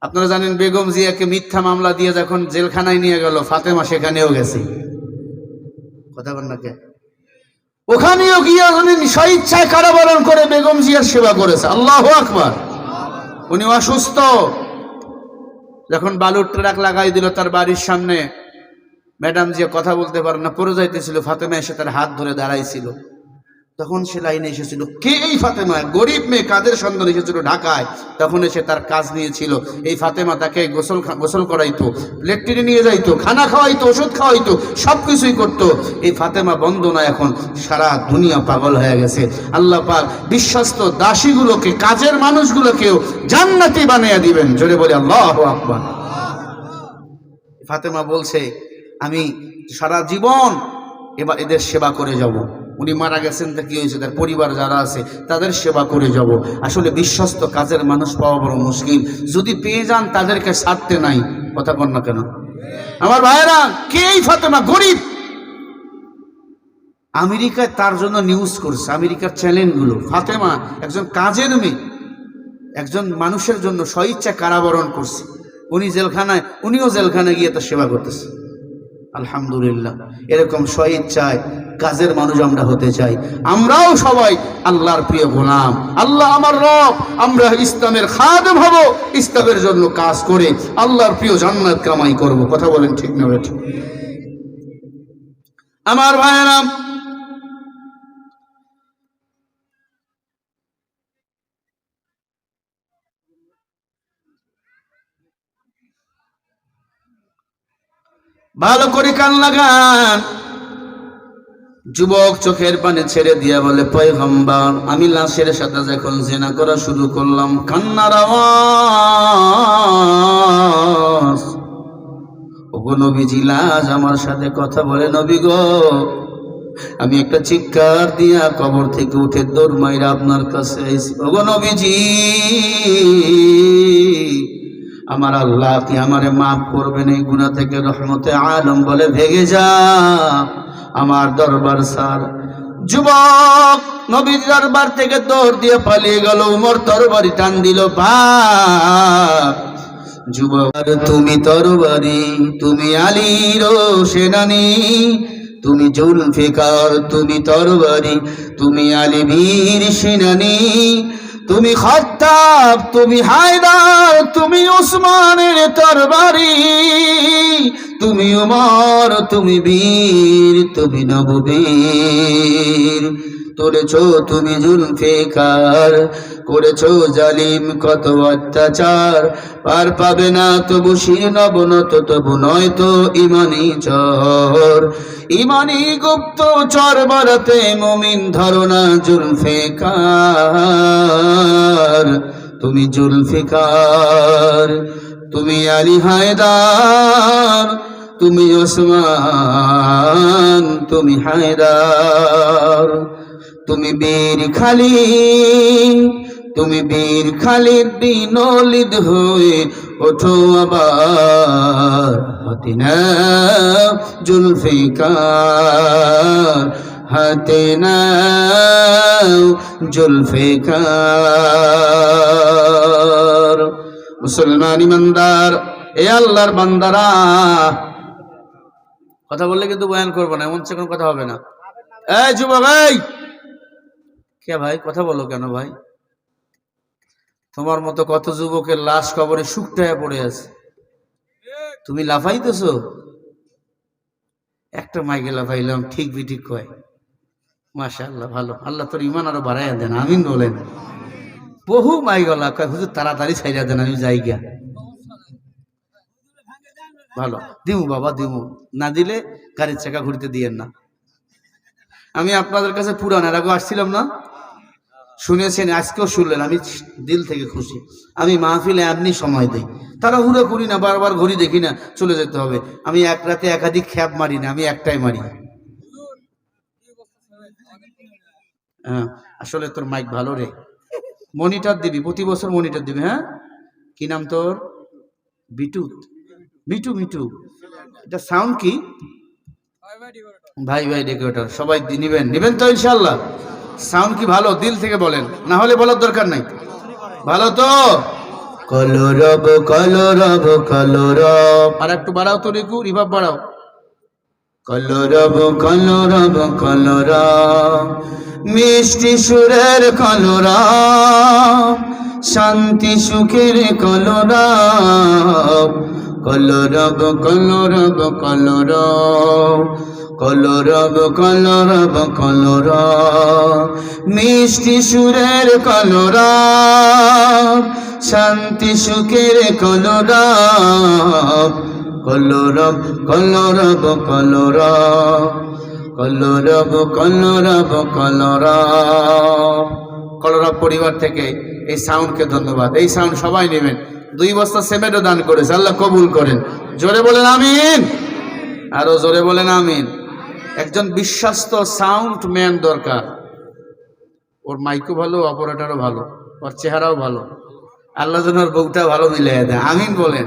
আপনারা জানেন বেগম জিয়াকে মিথ্যা মামলা দিয়ে যখন জেলখানায় নিয়ে গেল, ফাতেমা সেখানেও গেছে। কথা বল না কে? ওখানেও গিয়ে উনি স্বইচ্ছায় কারাবরণ করে বেগম জিয়ার সেবা করেছে। আল্লাহু আকবার। উনি অসুস্থ, যখন বালুর ট্রাক লাগাই দিল তার বাড়ির সামনে, ম্যাডাম জিয়া কথা বলতে পারে না, পড়ে যাইতেছিল, ফাতেমা এসে তার হাত ধরে দাঁড়াইছিল। তখন সে লাইনে এসেছিল, কে এই ফাতেমা? গরিব মেয়ে, কাদের সন্তান, এসেছিল ঢাকায়। তখন এসে তার কাজ নিয়েছিল। এই ফাতেমা তাকে গোসল করাইতো, লেট্রিনে নিয়ে যাইতো, খানা খাওয়াইতো, ওষুধ খাওয়াইতো, সবকিছুই করতো। এই ফাতেমা বন্ধ না, এখন সারা দুনিয়া পাগল হয়ে গেছে। আল্লাহ পাক বিশ্বস্ত দাসীগুলোকে, কাজের মানুষগুলোকেও জান্নাতি বানিয়ে দিবেন। জোরে বলি আল্লাহু আকবার। ফাতেমা বলছে, আমি সারা জীবন এবার এদের সেবা করে যাব। উনি মারা গেছেন, তা কি হয়েছে, তার পরিবার যারা আছে তাদের সেবা করে যাব। আসলে বিশ্বস্ত কাজের মানুষ পাওয়া বড় মুশকিল। যদি পেয়ে যান তাদেরকে ছাড়তে নাই। কথা বল না কেন আমার ভাইয়েরা? কে এই ফাতেমা? গরিব। আমেরিকায় তার জন্য নিউজ করছে, আমেরিকার চ্যানেলগুলো। ফাতেমা একজন কাজের মেয়ে, একজন মানুষের জন্য স্বইচ্ছা কারাবরণ করছে। উনি জেলখানায়, উনিও জেলখানায় গিয়ে তার সেবা করতেছে। আলহামদুলিল্লাহ, এরকম স্বইচ্ছায় কাজের মানুষ আমরা হতে চাই। আমরাও সবাই আল্লাহর প্রিয় গোলাম। আল্লাহ আমার রব, আমরা ইসলামের খাদেম হব, ইসলামের জন্য কাজ করে আল্লাহর প্রিয় জান্নাত কামাই করব। কথা বলেন ঠিক না বেঠিক? আমার ভাইয়েরা, ভালো করে কান লাগান। যুবক চোখের পানি ছেড়ে দিয়া বলে, পয়গম্বর, আমি লাশের সাথে যখন জিনা করা শুরু করলাম, কান্নার আওয়াজ। ওগো নবীজি, লাশ আমার সাথে কথা বলে। নবী গো, আমি একটা চিৎকার দিয়া কবর থেকে উঠে দৌড় মাইরা আপনার কাছে আইছি। ওগো নবীজি, আমার আল্লাহ কি আমারে মাফ করবেন? এই গুনাহ থেকে রহমতে আলম বলে, ভেগে যা, আমার দরবার সার। যুবক নবীর দরবার থেকে দৌড় দিয়ে পালিয়ে গেল। উমর তরবারি টান দিল, বাপ যুবক, তুমি তরবারি, তুমি আলীর সেনানী, তুমি জুলফিকার, তুমি তরবারি, তুমি আলী বীর সেনানী, তুমি খাত্তাব, তুমি হায়দার, তুমি উসমানের তরবারি, তুমি উমর, তুমি বীর, তুমি নববীর। তুলেছো তুমি জুলফিকার, করেছো জালিম কত অত্যাচার, পার পাবে না তবু শীর্ণ বনত, তবু নয় তো ইমানি চর, ইমানি গুপ্ত চর বারাতে মুমিন ধরনা জুলফিকার, তুমি জুলফিকার, তুমি আলী হায়দার, তুমি ওসমান, তুমি হায়দার, তুমি বীর খালিদ, তুমি বীর খালিদ, বিনলিদ হয়ে ওঠো আবার, হাতে নাও জুলফিকার, হাতে নাও জুলফিকার। মুসলমান ইমানদার, এ আল্লাহর বান্দারা, কথা বললে কিন্তু বয়ান করবো না, এমন কোনো কথা হবে না। এই যুবক, এই কে ভাই, কথা বলো কেন ভাই? তোমার মতো কত যুবকের লাশ কবরে শুকটায় পড়ে আছে, তুমি লাফাইতেছো। একটা মাইকে লাফাইলাম, ঠিক বিঠিক কয়, মাশাআল্লাহ, ভালো, আল্লাহ তোর ইমান আরো বাড়াইয়া দেন, আমিন বলেন। বহু মাইগলা কয়, হুজুর তাড়াতাড়ি ছাইড়া দেন, আমি যাই গিয়া। ভালো, দিমু বাবা দিমু, না দিলে গাড়ির চাকা ঘুরতে দিয়েন না। আমি আপনাদের কাছে পুরান, এর আগে আসছিলাম না, শুনেছেন, আজকেও শুনলেন, আমি দিল থেকে খুশি। আমি মাহফিলে এমনি সময় দিই, তারা হুড়ো করি না, বারবার ঘড়ি দেখি না, চলে যেতে হবে। আমি এক রাতে একাধিক খ্যাপ মারি না, আমি একটাই মারি। হ্যাঁ, আসলে তোর মাইক ভালো রে, মনিটর দিবি, প্রতি বছর মনিটর দিবি। হ্যাঁ, কি নাম তোর? বিটু, মিটু, মিটু, এটা সাউন্ড কি? ভাই ভাই ডেকোরেটর, সবাই নিবেন তো ইনশাল্লাহ? সাউন্ড কি ভালো? দিল থেকে বলেন, না হলে বলার দরকার নাই। ভালো তো? কলরব কলরব কলরব। আর একটু বাড়াও তো রেকু, রিভাব বাড়াও। কলরব কলরব কলরব, মিষ্টি সুরের কলরব, শান্তি সুখের কলরব। কলরব কলরব কলরব, কলরব কলরব কলরব, মিষ্টি সুরের কলরব, শান্তি সুখের কলরব। কলরব কলরব কলরব, কলরব কলরব কলরব। কলরব পরিবার থেকে এই সাউন্ডকে ধন্যবাদ। এই সাউন্ড সবাই নেবেন। 2 বস্তা সিমেন্টও দান করেছে, আল্লাহ কবুল করেন। জোরে বলেন আমিন, আরো জোরে বলেন আমিন। একজন বিশ্বস্ত সাউন্ড ম্যান দরকার। ওর মাইকও ভালো, অপারেটরও ভালো, ওর চেহারাও ভালো। আল্লাহ যেন ওর বউটা ভালো মিলিয়ে দেয়। আমিন বলেন।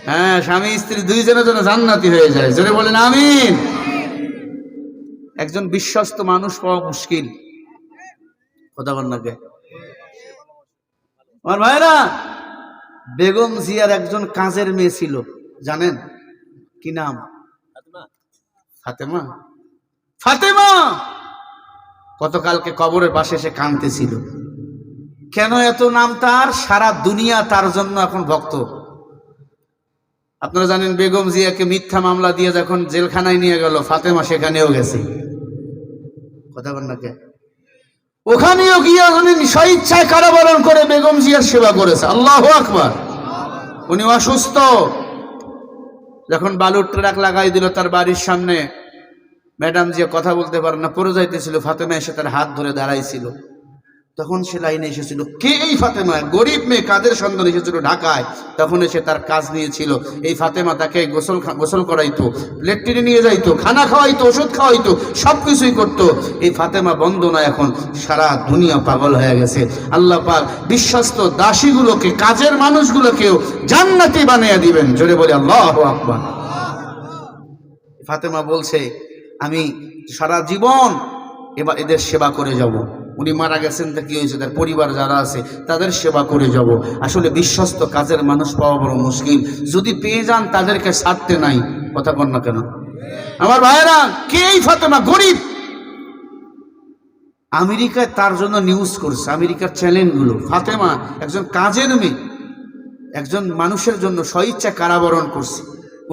হ্যাঁ, স্বামী স্ত্রী 2 জনের জন্য জান্নাতি হয়ে যায়। জোরে বলেন আমিন। একজন বিশ্বস্ত মানুষ পাওয়া মুশকিল। কথা বল না কে আমার ভাইরা? বেগম জিয়ার একজন কাজের মেয়ে ছিল, জানেন কি নাম? ফাতেমা। ফাতেমা গতকালকে কবরের পাশে এসে কাঁদতেছিল। কেন এত নাম তার? সারা দুনিয়া তার জন্য এখন ভক্ত। আপনারা জানেন বেগম জিয়াকে মিথ্যা মামলা দিয়ে যখন জেলখানায় নিয়ে গেল, ফাতেমা সেখানেও গেছে। কথা বল না কে? ওখানেও গিয়ে উনি স্বইচ্ছায় কারাবরণ করে বেগম জিয়ার সেবা করেছে। আল্লাহু আকবার। উনি অসুস্থ, যখন বালুর ট্রাক লাগাই দিল তার বাড়ির সামনে, ম্যাডাম জিয়া কথা বলতে পারে না, পড়ে যাইতেছিল। ফাতেমা এসে তার হাত ধরে দাঁড়াইছিল। তখন সে লাইনে এসেছিল, কে এই ফাতেমা? গরিব মেয়ে, কাদের সন্তান, এসেছিল ঢাকায়। তখন এসে তার কাজ নিয়েছিল। এই ফাতেমা তাকে গোসল করাইতো, প্লেট টেনে নিয়ে যাইতো, খানা খাওয়াইতো, ওষুধ খাওয়াইতো, সব কিছুই করতো। এই ফাতেমা বন্ধ না, এখন সারা দুনিয়া পাগল হয়ে গেছে। আল্লাহ পাক বিশ্বস্ত দাসীগুলোকে, কাজের মানুষগুলোকেও জান্নাতি বানিয়ে দিবেন। জোরে বলে আল্লাহু আকবার। ফাতেমা বলছে, আমি সারা জীবন এবার এদের সেবা করে যাব। উনি মারা গেছেন, তা কি হয়েছে? তার পরিবার যারা আছে তাদের সেবা করে যাব। আসলে বিশ্বস্ত কাজের মানুষ পাওয়া বড় মুশকিল। যদি পেয়ে যান তাদেরকে ছাড়তে নাই। কথা বল না কেন আমার ভাইয়েরা? কে এই ফাতেমা? গরিব। আমেরিকায় তার জন্য নিউজ করছে, আমেরিকার চ্যানেলগুলো। ফাতেমা একজন কাজের মেয়ে, একজন মানুষের জন্য স্বইচ্ছা কারাবরণ করছে।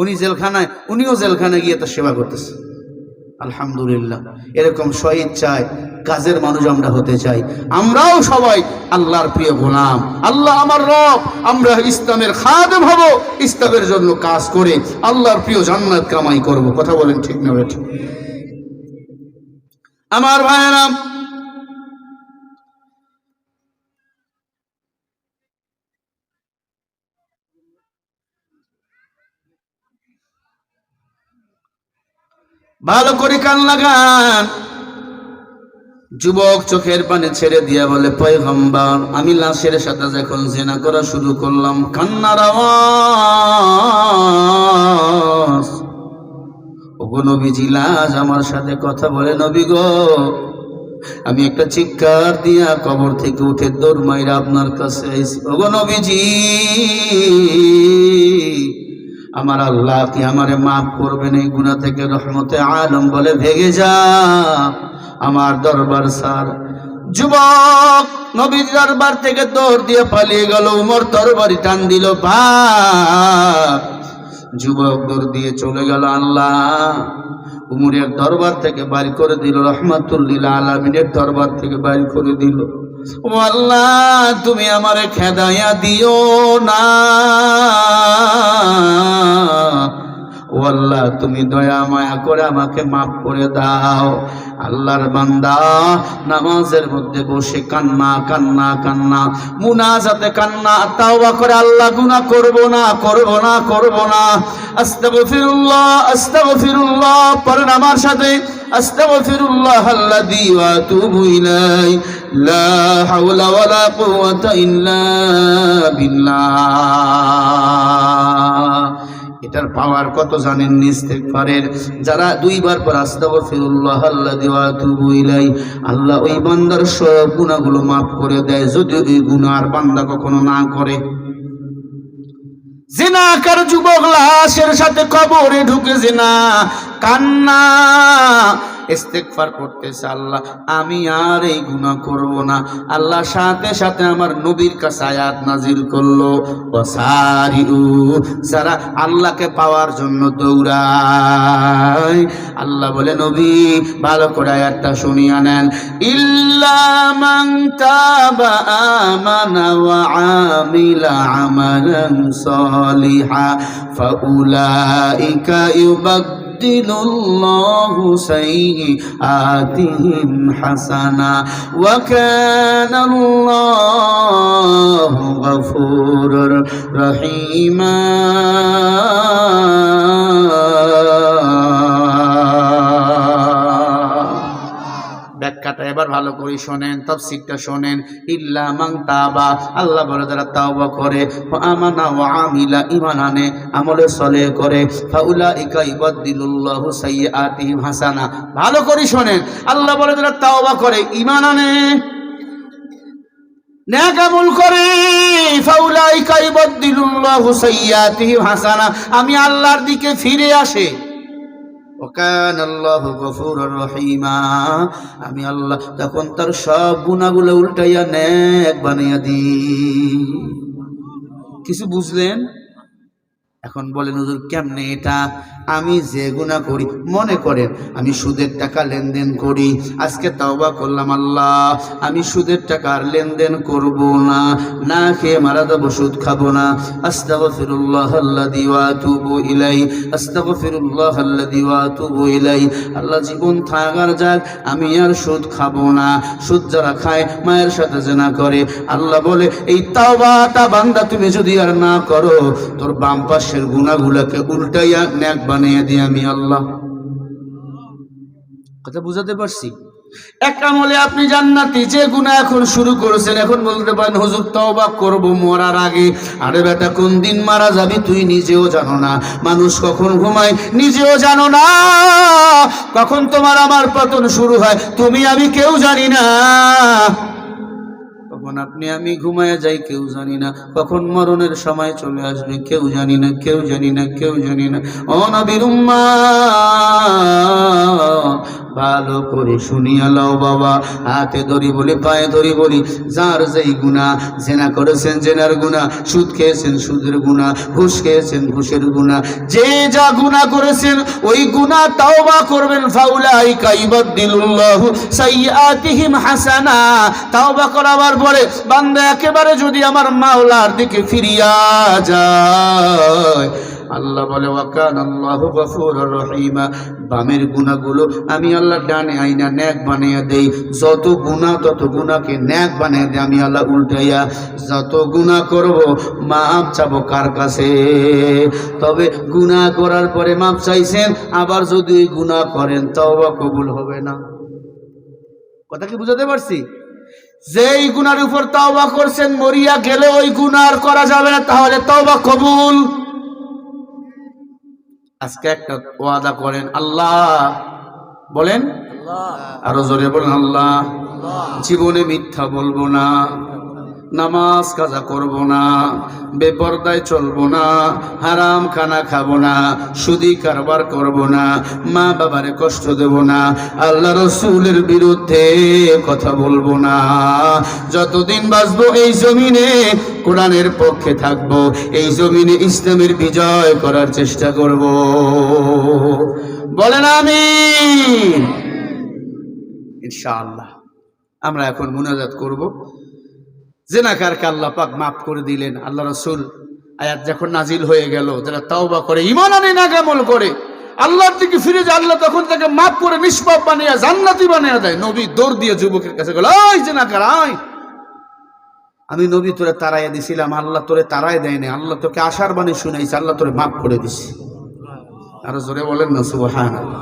উনি জেলখানায়, উনিও জেলখানায় গিয়ে তার সেবা করতেছে। আলহামদুলিল্লাহ। এরকম স্বইচ্ছায় কাজের মানুষ আমরা হতে চাই। আমরাও সবাই আল্লাহর প্রিয় গোলাম। আল্লাহ আমার রব, আমরা ইসলামের খাদেম হব, ইসলামের জন্য কাজ করে আল্লাহর প্রিয় জান্নাত কামাই করব। কথা বলেন ঠিক না বেঠিক? আমার ভাইয়েরা, ভালো করে কান লাগান। যুবক চোখের পানি ছেড়ে দিয়া বলে, পয়গম্বর, আমি লাশের সাথে যখন জিনা করা শুরু করলাম, কান্নার আওয়াজ। ওগো নবীজি, লাশ আমার সাথে কথা বলে। নবী গো, আমি একটা চিৎকার দিয়া কবর থেকে উঠে দৌড় মাইরা আপনার কাছে আইছি। ওগো নবীজি, আমার আল্লাহ কি আমারে মাফ করবেন? এই গুনাহ থেকে রহমতে আলম বলে, ভেগে যা, আমার দরবার স্যার। যুবক নবীর দরবার থেকে দৌড় দিয়ে পালিয়ে গেল। উমর তরবারি টান দিল, ভাগ। যুবক দৌড় দিয়ে চলে গেল। আল্লাহ উমরের দরবার থেকে বাড়ি করে দিল, রহমাতুল্লিল আলামিনের দরবার থেকে বাড়ি করে দিল। ও আল্লাহ, তুমি আমারে খেদাইয়া দিও না। ও আল্লাহ, তুমি দয়া মায়া করে আমাকে মাফ করে দাও। আল্লাহর বান্দা নামাজের মধ্যে বসে কান্না কান্না কান্না, মুনাজাতে কান্না, তাওবা করে, আল্লাহ গুনাহ করব না, করব না, করব না। আস্তাগফিরুল্লাহ, আস্তাগফিরুল্লাহ পড়েন আমার সাথে। আস্তাগফিরুল্লাহ আল্লাযী ওয়া আতুবু ইলাইহি, লা হাওলা ওয়ালা কুওয়াতা ইল্লা বিল্লাহ। এটার পাওয়ার কত জানেন ইস্তেগফারের? যারা দুইবার পর আস্তাগফিরুল্লাহ আল্লাযী ওয়া আতুবু ইলাই, আল্লাহ ওই বান্দার সব গুনাহগুলো maaf করে দেয় যদি ওই গুনার বান্দা কখনো না করে। জিনাকার যুবক লাশের সাথে কবরে ঢুকে জিনা কান্না ইস্তেগফার করতেছে, আল্লাহ আমি আর এই গুনাহ করব না। আল্লাহ সাথে সাথে আমার নবীর কাছে আয়াত নাজিল করলো, ওয়াসারিউ, যারা আল্লাহকে পাওয়ার জন্য দৌড়ায়, আল্লাহ বলে নবী ভালো করে আয়াতটা শুনিয়া নেন, ইল্লা মান তাবা আমানা ওয়া আমিলা আমালান সালিহা ফাউলাইকা ইউবাদদিলুল্লাহু সাইয়্যাতিহিম হাসানা ওয়া কানাল্লাহু গফুরুর রহিমা। ব্যাখ্যাটা এবার ভালো করে শোনেন, তাফসীরটা শোনেন। ইল্লা মান তাবা, আল্লাহ বলে যারা তাওবা করে, ওয়া আমানা ওয়া আমিলা, ঈমান আনে, আমলে সলেহ করে, ফাউলাইকা ইউবাদদিলুল্লাহু সাইয়্যাতিহিম হাসানা। ভালো করে শোনেন, আল্লাহ বলে যারা তাওবা করে, ঈমান আনে, নেক আমল করে, ফাউলাইকা ইউবাদদিলুল্লাহু সাইয়্যাতিহিম হাসানা, আমি আল্লাহর দিকে ফিরে আসে, ওয়াকানাল্লাহু গফুরুর রহিমা, আমি আল্লাহ তখন তার সব গুনাহগুলো উল্টাইয়া নেক বানাইয়া দিই। কিছু বুঝলেন? এখন বলেন হুজুর কেমনে এটা? আমি যে গুনাহ করি, মনে করেন আমি সুদের টাকা লেনদেন করি, আজকে তাওবা করলাম, আল্লাহ আমি সুদের টাকার লেনদেন করব না, না খেয়ে মারা যাবো, সুদ খাবো না, আস্তাগফিরুল্লাহ আল্লাযী ওয়া আতুবু ইলাই, আস্তাগফিরুল্লাহ আল্লাযী ওয়া আতুবু ইলাই। আল্লাহ জীবন থাকার যাক আমি আর সুদ খাবো না। সুদ যারা খায়, মায়ের সাথে জিনা করে, আল্লাহ বলে এই তাওবাটা বান্দা তুমি যদি আর না করো, তোর বাম পাশের গুনাহগুলোকে উল্টাইয়া নেক বানিয়ে দিই আমি আল্লাহ। কথা বুঝাতে পারছি? এক আমলে আপনি জান্নাতি, যে গুনাহ এখন শুরু করেছেন, এখন বলতে পারেন হুজুর তওবা করব মরার আগে। আরে বেটা, কোন দিন মারা যাবি তুই নিজেও জানো না, মানুষ কখন ঘুমায় নিজেও জানো না, কখন তোমার আমার পতন শুরু হয় তুমি আমি কেউ জানি না, কখন আপনি আমি ঘুমায় যাই কেউ জানি না, কখন মরণের সময় চলে আসবে কেউ জানি না, কেউ জানি না, কেউ জানি না। ও নবীর উম্মাত, ভালো করে শুনিয়া লও বাবা, হাতে ধরি বলি, পায়ে ধরি বলি, যার যেই গুনাহ, জেনা করেছেন জেনার গুনাহ, সুদ খেয়েছেন সুদের গুনাহ, ঘুষ খেয়েছেন ঘুষের গুনাহ, যে যা গুনাহ করেছেন ওই গুনাহ তাওবা করবেন, ফাউলাইকা ইউবাদদিলুল্লাহু সাইয়্যাতিহিম হাসানা। তাওবা করার পরে বান্দা একেবারে যদি আমার মাওলার দিকে ফিরিয়া যায়, আল্লাহ বলে ওয়া কানাল্লাহু গফুরুর রহিমা, বামের গুনাহগুলো আমি আল্লাহ ডানে আইনা নেক বানিয়ে দেই। যত গুনাহ তত গুনাহকে নেক বানিয়ে দেই আমি আল্লাহ উল্টাইয়া। যত গুনাহ করব মাপ চাবো কার কাছে? তবে গুনাহ করার পরে মাপ চাইছেন, আবার যদি গুনাহ করেন তওবা কবুল হবে না। কথা কি বুঝাতে পারছি? যেই গুনার উপর তওবা করছেন, মরিয়া গেলে ওই গুনাহ আর করা যাবে না, তাহলে তওবা কবুল। আজকে একটা ওয়াদা করেন, আল্লাহ বলেন, আরো জোরে বলেন, আল্লাহ জীবনে মিথ্যা বলবো না, নামাজ কাজা করব না, বেপরদায় চলবো না, হারাম খানা খাবো না, সুদি কারবার করব না, মা বাবারে কষ্ট দেব না, আল্লাহ রসুলের বিরুদ্ধে কথা বলবো না। যতদিন বাঁচবো এই জমিনে কোরআনের পক্ষে থাকবো, এই জমিনে ইসলামের বিজয় করার চেষ্টা করব। বলেন আমিন। ইনশাআল্লাহ আমরা এখন মুনাজাত করব। জিনাকারকে আল্লাহ পাক মাফ করে দিলেন। আল্লাহ রাসূল আয়াত যখন নাজিল হয়ে গেল, যারা তাওবা করে, ঈমান আনে, নেক আমল করে, আল্লাহর দিকে ফিরে যায়, আল্লাহ তখন তাকে মাফ করে নিষ্পাপ বানিয়ে জান্নাতি বানিয়ে দেয়। নবী দৌড় দিয়ে যুবকের কাছে গেল, ওই জিনাকার আয়, আমি নবী তোরে তাড়াইয়া দিছিলাম, আল্লাহ তোরে তাড়াই দেয় না, আল্লাহ তোকে আশার বাণী শুনাইছে, আল্লাহ তোরে মাফ করে দিছে। আরো জোরে বলেন না সুবহানাল্লাহ।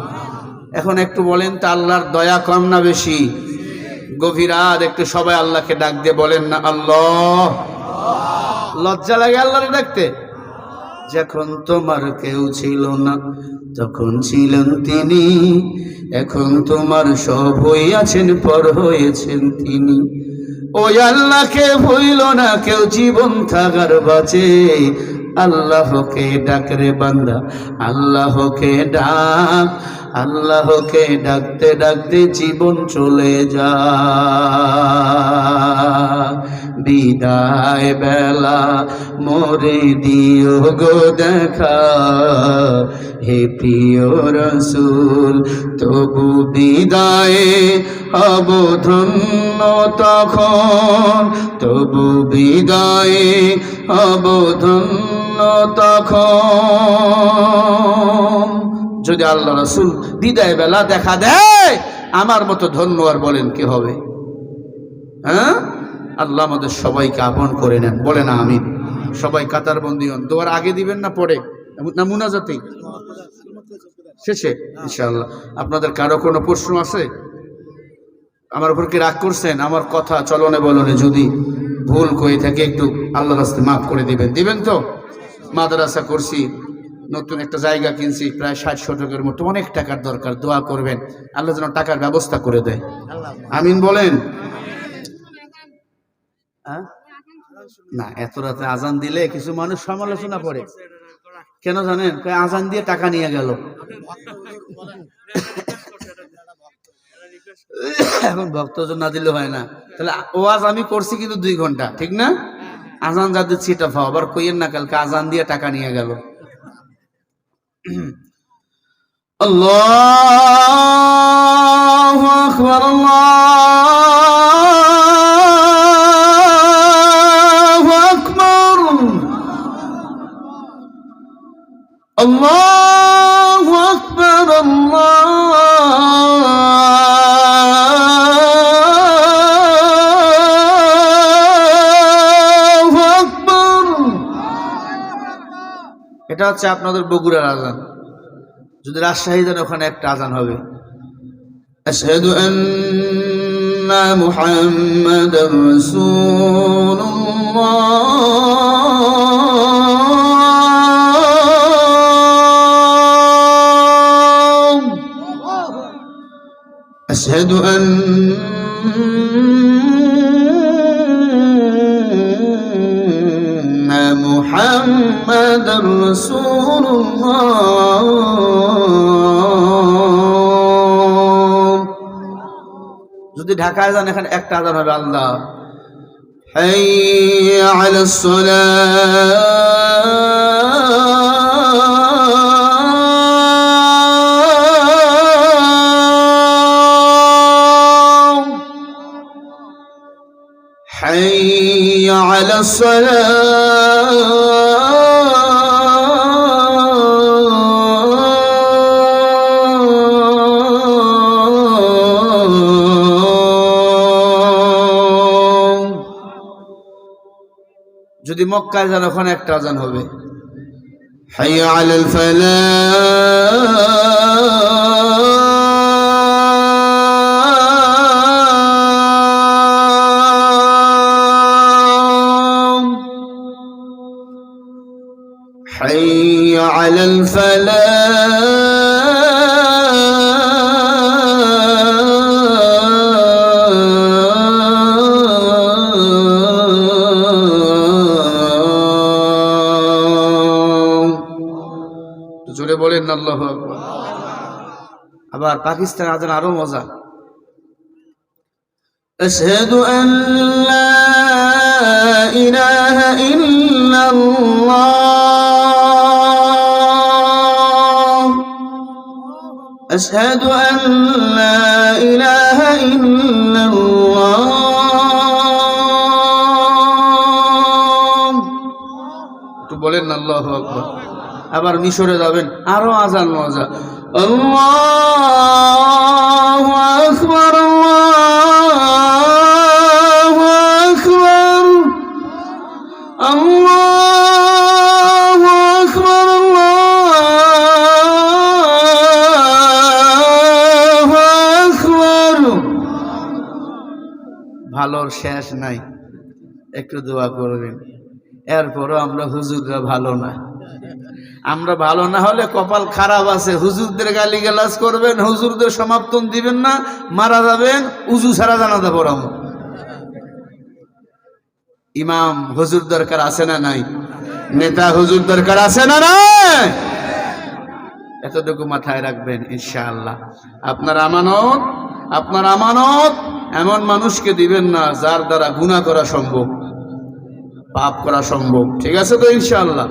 এখন একটু বলেন তো, আল্লাহর দয়া কম না বেশি? গভীর রাত একটু সবাই আল্লাহকে ডাক দিয়ে বলেন না আল্লাহ। লজ্জা লাগে আল্লাহরে ডাকতে? যখন তোমার কেউ ছিল না তখন ছিলেন তিনি, এখন তোমার সব হইয়াছেন পর হয়েছেন তিনি। ওই আল্লাহকে ভুইল না কেউ জীবন থাকার বাঁচে, আল্লাহকে ডাক রে বান্দা, আল্লাহকে ডাক, আল্লাহকে ডাকতে ডাকতে জীবন চলে যা। বিদায় বেলা মোরে দিও গো দেখা, হে প্রিয় রসূল তবু বিদায়ে অবধন্য তখন, তবু বিদায়ে অবধন্য তখন। যদি আল্লাহ রাসূল বিদায় বেলা দেখা দেয়, আমার মতো ধন্য আর বলেন কে হবে? হ্যাঁ, আল্লাহ আমাদের সবাইকে আপন করে নেন, বলে না আমিন। সবাই কাতারবন্দি হন। দোয়ার আগে দিবেন না পরে, না মুনাজাতেই শেষে ইনশাআল্লাহ? আপনাদের কারো কোনো প্রশ্ন আছে? আমার উপর কি রাগ করছেন? আমার কথা চলনে বলনে যদি ভুল করে থাকে একটু আল্লাহর রাস্তায় মাফ করে দিবেন, দিবেন তো? মাদ্রাসা করছি, নতুন একটা জায়গা কিনছি, প্রায় 60 শতকের মতো, অনেক টাকার দরকার। দোয়া করবেন আল্লাহ যেন টাকার ব্যবস্থা করে দেয়, আমিন বলেন। না, এত রাতে আজান দিলে কিছু মানুষ সমালোচনা করে, কেন জানেন? আজান দিয়ে টাকা নিয়ে গেল। এখন ভক্তজন না দিলে হয় না। তাহলে ওয়াজ আমি করছি কিন্তু 2 ঘন্টা, ঠিক না? আজান যা দিচ্ছি এটা পাও, আবার কইয়েন না কালকে আজান দিয়ে টাকা নিয়ে গেল। আল্লাহু আকবার, আল্লাহু আকবার, আল্লাহু আকবার, আল্লাহু আকবার। এটা হচ্ছে আপনাদের বগুড়ার আজান। যদি রাজশাহী যান ওখানে একটা আজান হবে, আশহাদু আন্না মুহাম্মাদার রাসূলুল্লাহ, আশহাদু আন্না মুহাম্মাদার রাসূলুল্লাহ। যদি ঢাকায় যান এখানে একটা আজান হবে, আল্লাহ হাইয়া আলাস সালাহ, হাইয়া আলাস সালাহ। যদি মক্কায় যান ওখানে একটা আজান হবে, হাইয়া আলাল ফালাহ, হাইয়া আলাল জোরে বলেন আল্লাহু আকবার। আবার পাকিস্তান আজান আরো মজা, আশহাদু আন লা ইলাহা ইল্লাল্লাহ, আশহাদু আন লা ইলাহা ইল্লাল্লাহ। একটু বলেন আল্লাহু আকবার। আবার মিশরে যাবেন, আরো আজান মজা, আল্লাহু আকবার, আল্লাহু আকবার, আল্লাহু আকবার, আল্লাহু আকবার। ভালোর শেষ নাই, একটু দোয়া করবেন। এরপরও আমরা হুজুররা ভালো না, আমরা ভালো না হলে কপাল খারাপ আছে, হুজুরদের গালিগালাজ করবেন, হুজুরদের সমাপ্তন দিবেন না, মারা যাবেন, উজু ছাড়া জানাজা পড়াবো। ইমাম হুজুর দরকার আছে না নাই? নেতা হুজুর দরকার আছে না নাই? এতটুকু মাথায় রাখবেন ইনশাআল্লাহ। আপনার আমানত এমন মানুষকে দিবেন না যার দ্বারা গুনাহ করা সম্ভব, পাপ করা সম্ভব। ঠিক আছে তো ইনশাআল্লাহ?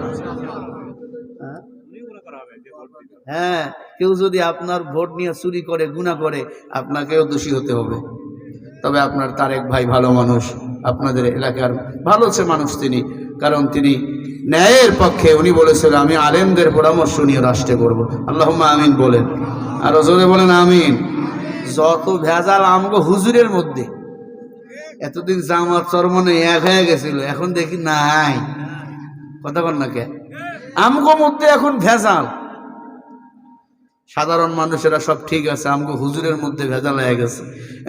হ্যাঁ, কেউ যদি আপনার ভোট নিয়ে চুরি করে, গুনাহ করে, আপনাকেও দোষী হতে হবে। তবে আপনার তারেক ভাই ভালো মানুষ, আপনাদের এলাকার ভালো সে মানুষ তিনি, কারণ তিনি ন্যায়ের পক্ষে। উনি বলেছিলেন আমি আলেমদের পরামর্শ নিয়ে রাষ্ট্রে করব। আল্লাহুম্মা আমিন বলেন, আর জোরে বলেন আমিন। যত ভেজাল আমগো হুজুরের মধ্যে, এতদিন জামাত চরমনে এক হয়ে গেছিল, এখন দেখি নাই। কথা বল না কে? আমগো মধ্যে এখন ভেজাল। সাধারণ মানুষেরা সব ঠিক আছে, আমগো হুজুরের মধ্যে ভেজাল হয়ে গেছে।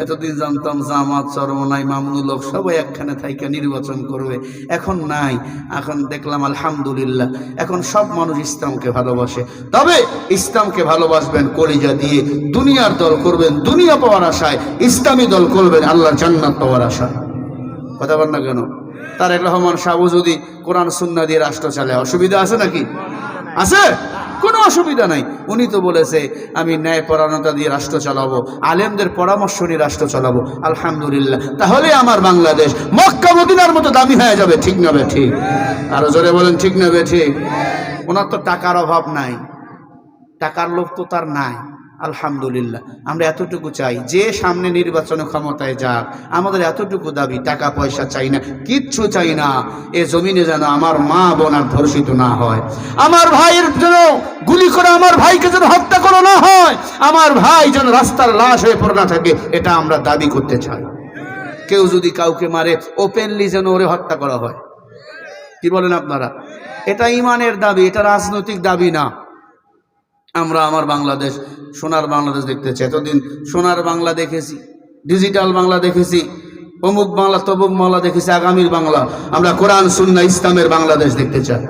এতদিন জানতাম জামাত চরমনাই মামুনুল হক সবাই একখানে থাইকা নির্বাচন করবে, এখন নাই। এখন দেখলাম আলহামদুলিল্লাহ, এখন সব মানুষ ইসলামকে ভালোবাসে। তবে ইসলামকে ভালোবাসবেন কলিজা দিয়ে, দুনিয়ার দল করবেন দুনিয়া পাওয়ার আশায়, ইসলামী দল করবেন আল্লাহর জান্নাত পাওয়ার আশায়। কথা বল না কেন? তারেক রহমান সাহেব যদি কোরআন সুন্নাহ দিয়ে রাষ্ট্র চালায় অসুবিধা আছে নাকি? আছে? কোনো অসুবিধা নাই। উনি তো বলেছে আমি ন্যায় পরায়ণতা দিয়ে রাষ্ট্র চালাবো, আলেমদের পরামর্শ নিয়ে রাষ্ট্র চালাবো। আলহামদুলিল্লাহ, তাহলে আমার বাংলাদেশ মক্কা মদিনার মতো দামি হয়ে যাবে। ঠিক না বে ঠিক? আরো জোরে বলেন ঠিক না বে ঠিক? ওনার তো টাকার অভাব নাই, টাকার লোভ তো তার নাই। আলহামদুলিল্লাহ, আমরা এতটুকু চাই যে সামনে নির্বাচনে ক্ষমতায় যাক, আমাদের এতটুকু দাবি, টাকা পয়সা চাই না, কিচ্ছু চাই না। এ জমিনে যেন আমার মা বোন আর ধর্ষিত না হয়, আমার ভাইয়ের যেন গুলি করে আমার ভাইকে যেন হত্যা করা না হয়, আমার ভাই যেন রাস্তার লাশ হয়ে পড়ে না থাকে, এটা আমরা দাবি করতে চাই। কেউ যদি কাউকে মারে, ওপেনলি যেন ওরে হত্যা করা হয়। কি বলেন আপনারা? এটা ইমানের দাবি, এটা রাজনৈতিক দাবি না। আমরা আমার বাংলাদেশ, সোনার বাংলাদেশ দেখতে চাই। এতদিন সোনার বাংলা দেখেছি, ডিজিটাল বাংলা দেখেছি, অমুক বাংলা তমুক বাংলা দেখেছি। আগামীর বাংলা আমরা কোরআন সুন্নাহ ইসলামের বাংলাদেশ দেখতে চাই।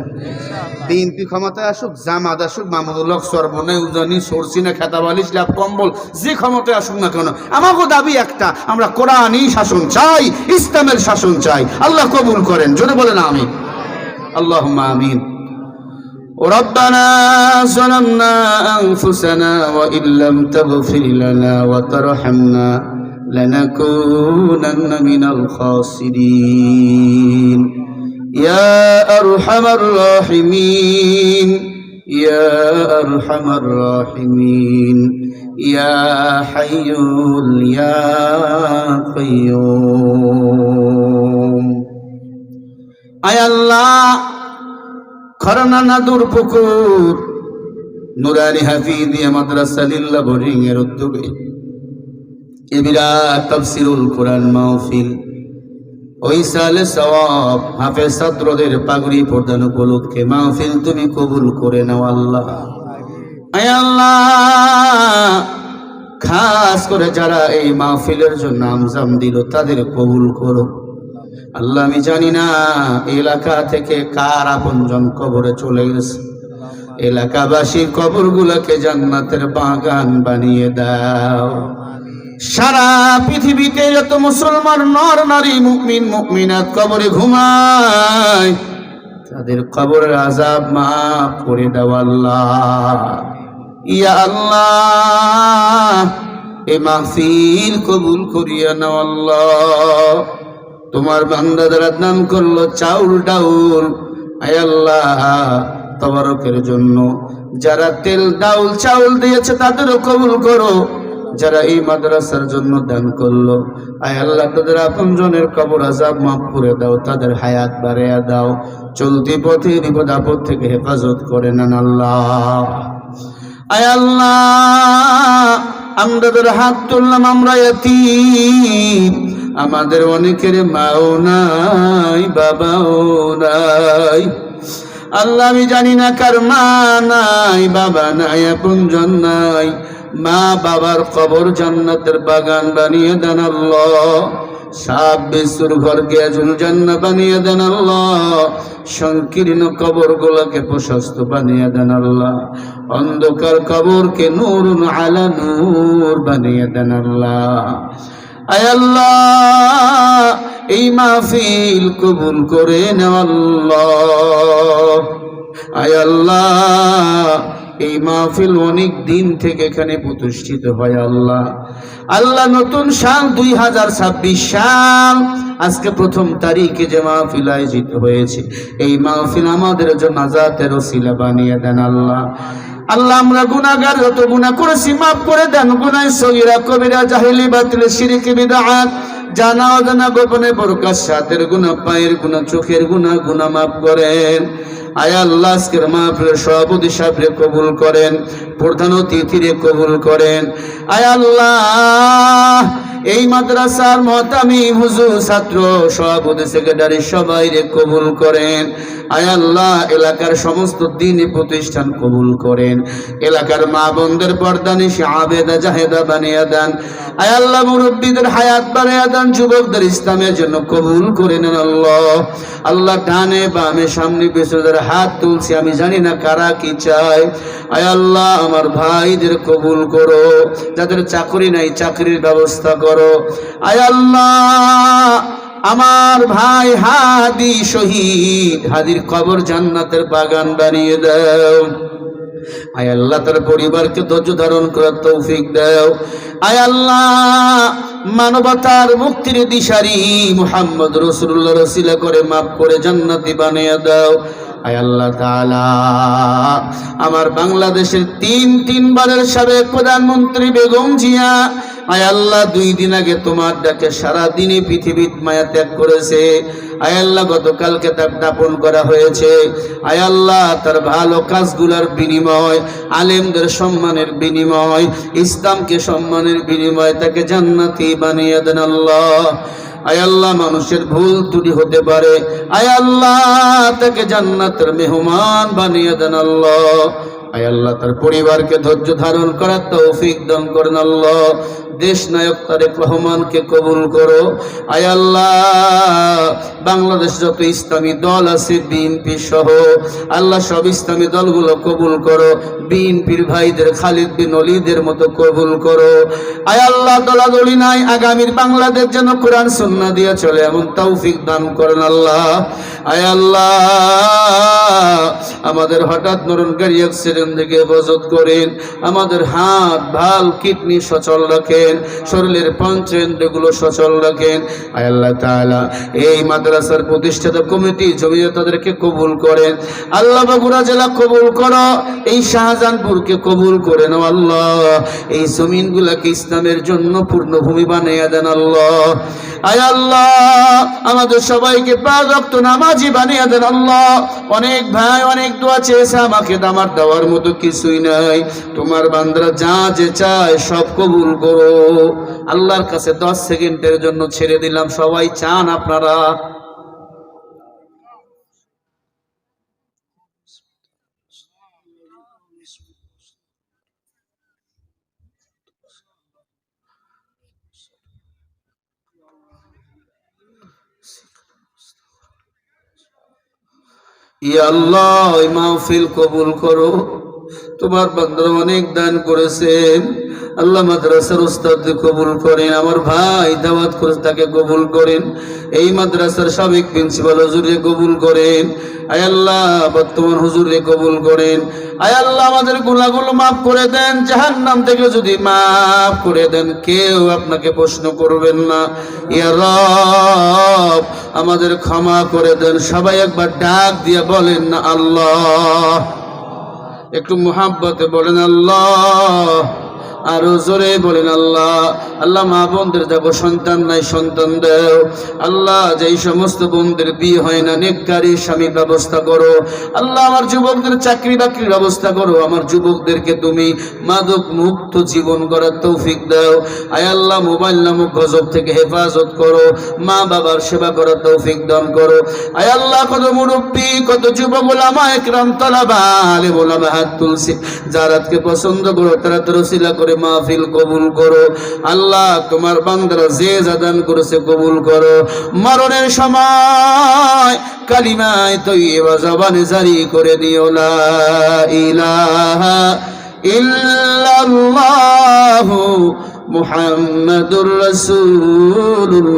বিএনপি ক্ষমতায় আসুক, জামাত আসুক, মামুনুল হক, সর্বনয়, উজানি, সরসিনা, খেতাবালিশ, ল্যাপ কম্বল, যে ক্ষমতায় আসুক না কেন, আমাকে দাবি একটা, আমরা কোরআনই শাসন চাই, ইসলামের শাসন চাই। আল্লাহ কবুল করেন, জোরে বলেন আমিন। আল্লাহুম্মা আমিন। ربنا ظلمنا أنفسنا وإن لم تغفر لنا وترحمنا لنكونن من الخاسرين يا أرحم الراحمين يا أرحم الراحمين يا حي يا قيوم أي الله খরনা নাদুর পুকুর নুরানি হাফিজিয়া মাদ্রাসা লিল্লাহ বোর্ডিং এর উদ্যোগে এ বিরাট তাফসীরুল কোরআন মাহফিল, ওই সালে সওয়াব হাফেজ ছাত্রদের পাগড়ি প্রদান উপলক্ষে মাহফিল তুমি কবুল করে নাও আল্লাহ। আয় আল্লাহ, খাস করে যারা এই মাহফিলের জন্য আমজাম দিল তাদের কবুল করো আল্লাহ। আমি জানি না এলাকা থেকে কার আপনজন কবরে চলে গেছে, এলাকাবাসীর কবরগুলোকে জান্নাতের বাগান বানিয়ে দাও। সারা পৃথিবীতে যত মুসলমান নর নারী মুমিন মুমিনাত কবরে ঘুমায়, তাদের কবরের আযাব মাফ করে দাও আল্লাহ। ইয়া আল্লাহ, এই মাহফিল কবুল করিয়া নাও আল্লাহ। তোমার বান্দা যারা দান করলো চাউল ডাউল, আয় আল্লাহ তবারকের জন্য, যারা তেল ডাউল চাউল দিয়েছে তাদেরও কবুল করো। যারা এই মাদ্রাসার জন্য দান করলো, আয় আল্লাহ তাদের আপনজনের কবর আযাব মাফ করে দাও, তাদের হায়াত বাড়াইয়া দাও, চলতি পথে বিপদ আপদ থেকে হেফাজত করে নেন আল্লাহ। আয় আল্লাহ, আমাদের হাত তুললাম, আমরা ইয়াতীম, আমাদের অনেকের মাও নাই বাবাও নাই। আল্লাহ আমি জানি না কার মা নাই বাবা নাই আপনজন নাই, মা বাবার কবর জান্নাতের বাগান বানিয়ে দেন আল্লাহ। সাপ বিচ্ছুর ঘরকে আজুল জান্নাহ বানিয়ে দেন আল্লাহ, সংকীর্ণ কবরগুলোকে প্রশস্ত বানিয়ে দেন আল্লাহ, অন্ধকার কবরকে নূরুন আলা নূর বানিয়ে দেন আল্লাহ। আয় আল্লাহ, এই মাহফিল কবুল করে নাও আল্লাহ। আয় আল্লাহ, এই মাহফিল অনেক দিন থেকে এখানে প্রতিষ্ঠিত হয় আল্লাহ। আল্লাহ, নতুন সাল 2026 সাল, আজকে প্রথম তারিখে যে মাহফিল আয়োজিত হয়েছে, এই মাহফিল আমাদের জন্য নাজাতের ওসিলা বানিয়ে দেন আল্লাহ। আল্লাহ, আমরা গুনাহগার, যত গুনাহ করেছি মাফ করে দেন। গুনাহ সগীরা কবিরা, জাহেলি বাতিল শিরক বিদআত, জানা অজানা গোপনে প্রকাশ্যাতের গুনাহ, পায়ের গুনাহ, চোখের গুনাহ, গুনাহ মাফ করেন। আয় আল্লাহ, আজকের মাহফিলের সভাপতি সাহেবরে কবুল করেন, প্রধান অতিথিরে কবুল করেন। আয় আল্লাহ, এই মাদ্রাসার মুহতামিম হুজুর, ছাত্র, সভাপতি, সেক্রেটারি সবাইরে কবুল করেন। আয় আল্লাহ, এলাকার সমস্ত দ্বীনি প্রতিষ্ঠান কবুল করেন। এলাকার মা বোনদের পর্দানিশী আবেদা জাহেদা বানিয়ে দেন। আয় আল্লাহ, মুরব্বীদের হায়াত বাড়িয়ে দেন, যুবকদের ইসলামের জন্য কবুল করে নেন আল্লাহ। আল্লাহ, ডানে বামে সামনে পেছনে হাত তুলছি, আমি জানি না কারা কি চায়। আয় আল্লাহ, আমার ভাইদের কবুল করো, যাদের চাকরি নাই চাকরির ব্যবস্থা করো। আয় আল্লাহ, আমার ভাই হাদি শহীদ, হাদির কবর জান্নাতের বাগান বানিয়ে দাও। আয় আল্লাহ, তার পরিবারকে ধৈর্য ধারণ করার তৌফিক দাও। আয় আল্লাহ, মানবতার মুক্তির দিশারি মুহাম্মদ রাসূলুল্লাহ রসিলা করে মাফ করে জান্নাতি বানিয়ে দাও। আয় আল্লাহ তাআলা, আমার বাংলাদেশের তিনবারের সাবেক প্রধানমন্ত্রী বেগম জিয়া, আয় আল্লাহ, 2 দিন আগে তোমার ডাকে সারা দিনে পৃথিবীর মায়া ত্যাগ করেছে। আয় আল্লাহ, গতকালকে তার দাপন করা হয়েছে। আয় আল্লাহ, তার ভালো কাজগুলোর বিনিময়, আলেমদের সম্মানের বিনিময়, ইসলামকে সম্মানের বিনিময় তাকে জান্নাতি বানিয়ে দেন আল্লাহ। আয় আল্লাহ, মানুষের ভুল ত্রুটি হতে পারে, আয় আল্লাহ, তাকে জান্নাতের মেহমান বানিয়ে দেন আল্লাহ। আয় আল্লাহ, তার পরিবারকে ধৈর্য ধারণ করার তৌফিক দান করেন আল্লাহ। দেশ নায়ক তারেক রহমানকে কবুল করো। আয় আল্লাহ, বাংলাদেশ যত ইসলামী দল আছে বিএনপি সহ, আল্লাহ সব ইসলামী দলগুলো কবুল করো। বিএনপির ভাইদের খালিদ বিন ওলীদের মতো কবুল করো। আয় আল্লাহ, দলাদলি নাই, আগামীর বাংলাদেশ যেন কোরআন সুন্নাহ দিয়ে চলে এমন তৌফিক দান করেন আল্লাহ। আয় আল্লাহ, আমাদের হঠাৎ মরণ গাড়ি অ্যাক্সিডেন্ট থেকে হেফাজত করেন, আমাদের হাত ভাল কিডনি সচল রাখেন, শরীরের পঞ্চেন্দ্রগুলো সচল রাখেন। আয় আল্লাহ তাআলা, এই মাদ্রাসার প্রতিষ্ঠাতা কমিটি জমিয়ে তাদেরকে কবুল করেন আল্লাহ। বগুড়া জেলা কবুল করো, এই শাহজাহানপুরকে কবুল করে নাও আল্লাহ। এই জমিনগুলোকে ইসলামের জন্য পূর্ণভূমি বানিয়ে দেন আল্লাহ। আয় আল্লাহ, আমাদের সবাইকে 5 ওয়াক্ত নামাজি বানিয়ে দেন আল্লাহ। অনেক ভাই অনেক দোয়া চেয়েছে, আমাকে আমার দেওয়ার মতো কিছুই নাই। তোমার বান্দারা যা যে চায় সব কবুল করো আল্লাহর কাছে। 10 সেকেন্ডের জন্য ছেড়ে দিলাম, সবাই চান আপনারা। ইয়া আল্লাহ, এই মাহফিল কবুল করো। তোমার বান্দারা অনেক দান করেছেন আল্লাহ, মাদ্রাসার উস্তাদকে কবুল করেন। আমার ভাই দাওয়াত করে তাকে কবুল করেন। এই মাদ্রাসার সাবেক প্রিন্সিপাল হুজুরকে কবুল করেন। আয় আল্লাহ, বর্তমান হুজুরকে কবুল করেন। আয় আল্লাহ, আমাদের গুনাহগুলো মাফ করে দেন। জাহান্নাম থেকে যদি মাফ করে দেন, কেউ আপনাকে প্রশ্ন করবেন না। ইয়া রব, আমাদের ক্ষমা করে দেন। সবাই একবার ডাক দিয়ে বলেন না আল্লাহ। একটু মুহাব্বতে বলেন আল্লাহ। আরো জোরে বলেন আল্লাহ। আল্লাহ, মা বোনদের যাবো সন্তান নাই, সন্তান দেও আল্লাহ। যেই সমস্ত বোনদের বিয়ে হয় না, নেককারী স্বামীর ব্যবস্থা করো আল্লাহ। আমার যুবকদের চাকরি বাকরির ব্যবস্থা করো। আমার যুবকদেরকে তুমি মাদক মুক্ত জীবন গড়ার তৌফিক দাও। আয় আল্লাহ, মোবাইল নামক গজব থেকে হেফাজত করো। মা বাবার সেবা করার তৌফিক দান করো। আয় আল্লাহ, কত মুরব্বী, কত যুবক ওলামা একরাম তালাবা আলেম ওলামা হাত তুলছে, যারা আজকে পছন্দ করো তারা তো রসিলা করে করে মাহফিল কবুল করো। আল্লাহ তোমার বান্দারা যে দান করেছে কবুল করো। মরণের সময় কালিমায়ে তয়্যিবা জবানে জারি করে দিও, লা ইলাহা ইল্লাল্লাহু মুহাম্মাদুর রাসূলুল্লাহ।